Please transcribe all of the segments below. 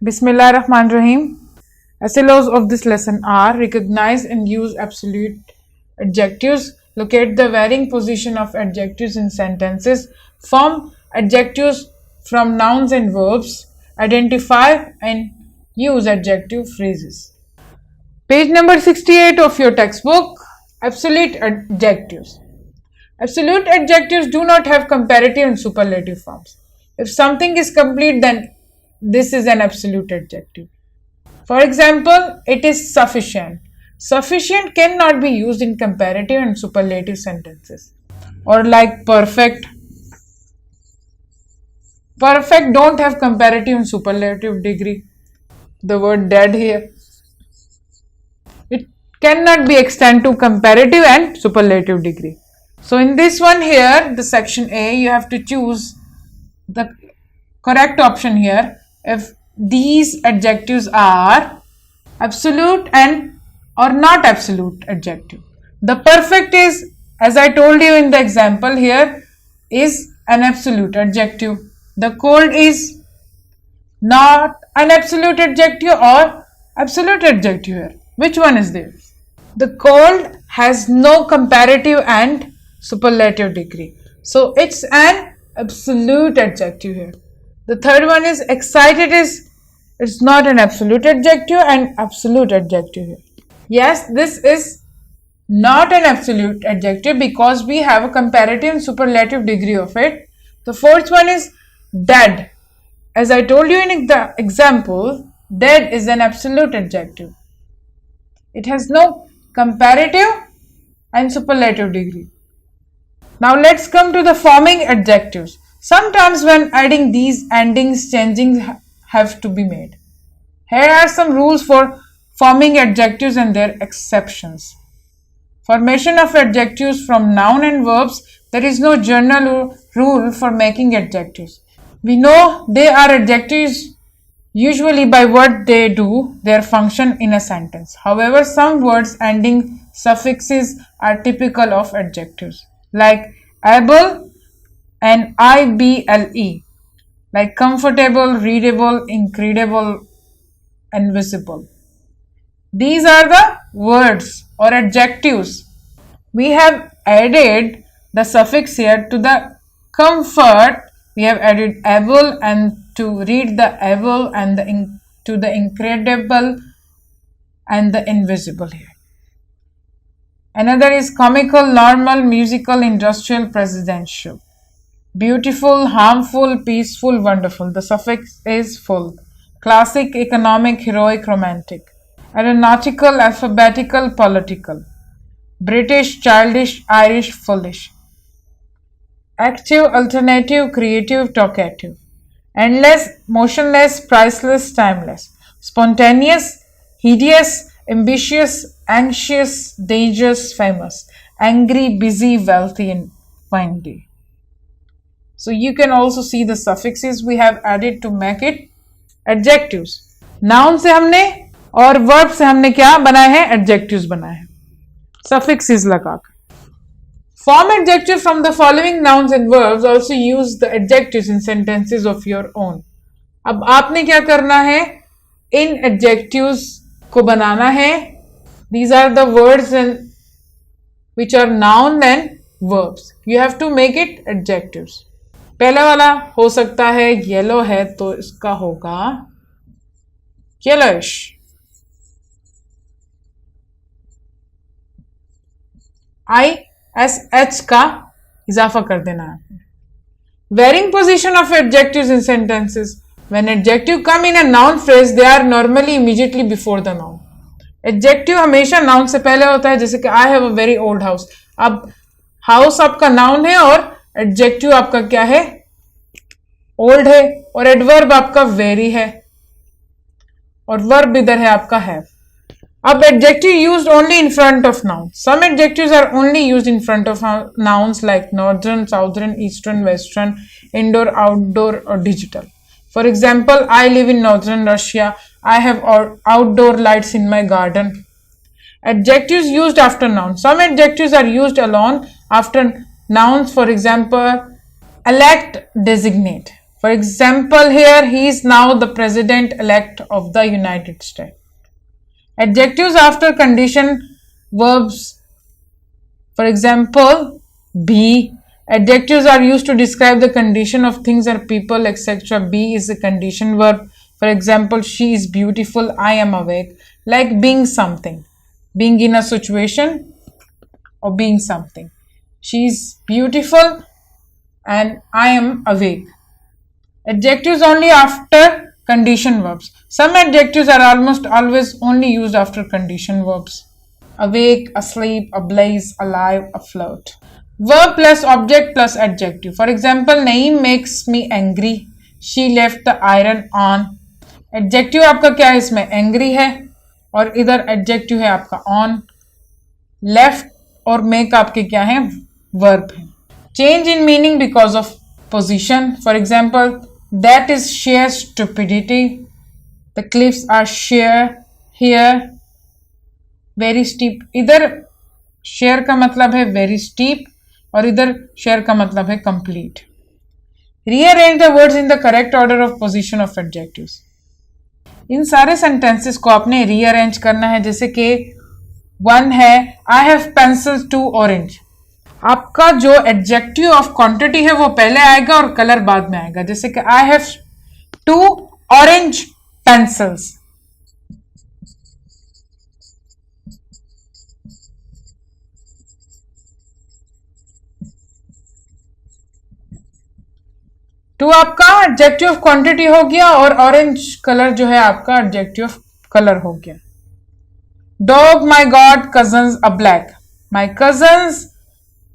Bismillah Rahman Rahim. SLOs of this lesson are: recognize and use absolute adjectives, locate the varying position of adjectives in sentences, form adjectives from nouns and verbs, identify and use adjective phrases. Page number 68 of your textbook, absolute adjectives. Absolute adjectives do not have comparative and superlative forms. If something is complete, then this is an absolute adjective. For example, it is sufficient. Sufficient cannot be used in comparative and superlative sentences. Or like perfect. Perfect don't have comparative and superlative degree. The word dead here. It cannot be extended to comparative and superlative degree. So in this one here, the section A, you have to choose the correct option here. If these adjectives are absolute and or not absolute adjective. The perfect is, as I told you in the example here, is an absolute adjective. The cold is not an absolute adjective or absolute adjective here. Which one is there? The cold has no comparative and superlative degree. So it's an absolute adjective here. The third one is excited it's not an absolute adjective and absolute adjective here. Yes, this is not an absolute adjective because we have a comparative and superlative degree of it. The fourth one is dead. As I told you in the example, dead is an absolute adjective. It has no comparative and superlative degree. Now let's come to the forming adjectives. Sometimes when adding these endings, changing have to be made. Here are some rules for forming adjectives and their exceptions. Formation of adjectives from noun and verbs. There is no general rule for making adjectives. We know they are adjectives usually by what they do, their function in a sentence. However, some words ending suffixes are typical of adjectives, like able and IBLE, like comfortable, readable, incredible, and visible. These are the words or adjectives. We have added the suffix here to the comfort. We have added able, and to read the able, and to the incredible and the invisible here. Another is comical, normal, musical, industrial, presidential. Beautiful, harmful, peaceful, wonderful. The suffix is full. Classic, economic, heroic, romantic. Aeronautical, alphabetical, political. British, childish, Irish, foolish. Active, alternative, creative, talkative. Endless, motionless, priceless, timeless. Spontaneous, hideous, ambitious, anxious, dangerous, famous. Angry, busy, wealthy, and windy. So you can also see the suffixes we have added to make it adjectives. Noun से हमने और verb से हमने क्या बनाए हैं? Adjectives बनाए हैं. Suffixes लगाकर. Form adjective from the following nouns and verbs. Also use the adjectives in sentences of your own. अब आपने क्या करना है? इन adjectives को बनाना है. These are the words and which are noun and verbs. You have to make it adjectives. पहला वाला हो सकता है येलो है तो इसका होगा येलोइश. ISH का इजाफा कर देना है. Varying position of adjectives in sentences. When adjective come in a noun phrase, they are normally immediately before the noun. Adjective हमेशा noun से पहले होता है, जैसे कि I have a very old house. अब house आपका noun है और एडजेक्टिव आपका क्या है? ओल्ड है. और एडवर्ब आपका वेरी है और वर्ब इधर है आपका हैव. अब adjective used only in front of noun. Some adjectives are only used in front of nouns like northern, southern, eastern, western, indoor, outdoor और digital. For example, I live in northern Russia. I have outdoor lights in my garden. Adjectives used after nouns. Some adjectives are used alone after nouns. For example, elect, designate. For example, here he is now the president elect of the United States. Adjectives after condition verbs. For example, be. Adjectives are used to describe the condition of things or people, etc. Be is a condition verb. For example, she is beautiful, I am awake. Like being something, being in a situation or being something. She is beautiful and I am awake. Adjectives only after condition verbs. Some adjectives are almost always only used after condition verbs. Awake, asleep, ablaze, alive, afloat. Verb plus object plus adjective. For example, Naeem makes me angry. She left the iron on. Adjective आपका क्या है इसमें? Angry है और इधर adjective है आपका on. Left और make आपके क्या है? Verb है. Change in meaning because of position. For example, that is sheer stupidity. The cliffs are sheer here. Very steep. इधर sheer का मतलब है very steep और इधर sheer का मतलब है complete. Rearrange the words in the correct order of position of adjectives. इन सारे सेंटेंसेस को आपने रीअरेंज करना है. जैसे कि वन है I have pencil two orange. आपका जो एडजेक्टिव ऑफ क्वांटिटी है वो पहले आएगा और कलर बाद में आएगा. जैसे कि I have 2 orange pencils. Two आपका एडजेक्टिव ऑफ क्वांटिटी हो गया और ऑरेंज कलर जो है आपका एडजेक्टिव ऑफ कलर हो गया. Dog my got cousins a black. My cousins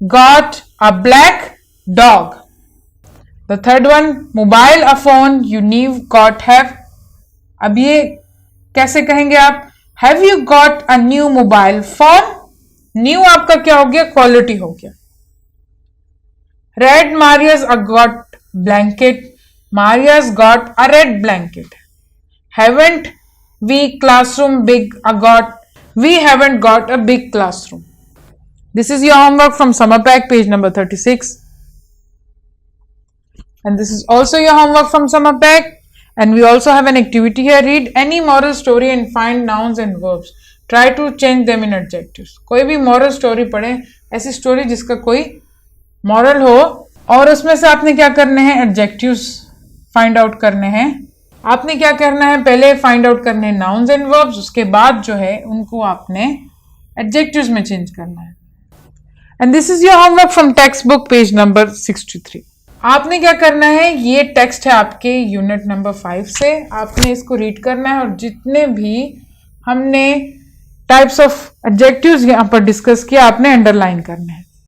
got a black dog. The third one mobile a phone you नीव गॉट हैव. अब ये कैसे कहेंगे आप? Have you got a new mobile phone. New आपका क्या हो गया? क्वालिटी हो गया. Red Marius a got blanket. Maria's got a red blanket. Haven't we classroom big we haven't got a big classroom. This is your homework from Summer Pack, page number 36. And this is also your homework from Summer Pack. And we also have an activity here. Read any moral story and find nouns and verbs. Try to change them in adjectives. कोई भी moral story पढ़े, ऐसी story जिसका कोई moral हो और उसमें से आपने क्या करने हैं? एडजेक्टिव्स फाइंड आउट करने हैं. आपने क्या करना है? पहले फाइंड आउट करने हैं नाउन्स एंड वर्ब्स. उसके बाद जो है उनको आपने एडजेक्टिव्स में चेंज करना है. And this is your homework from text book, page number 63. आपने क्या करना है? ये टेक्स्ट है आपके यूनिट नंबर 5 से. आपने इसको रीड करना है और जितने भी हमने टाइप्स ऑफ एडजेक्टिव्स यहाँ पर डिस्कस किया आपने अंडरलाइन करना है.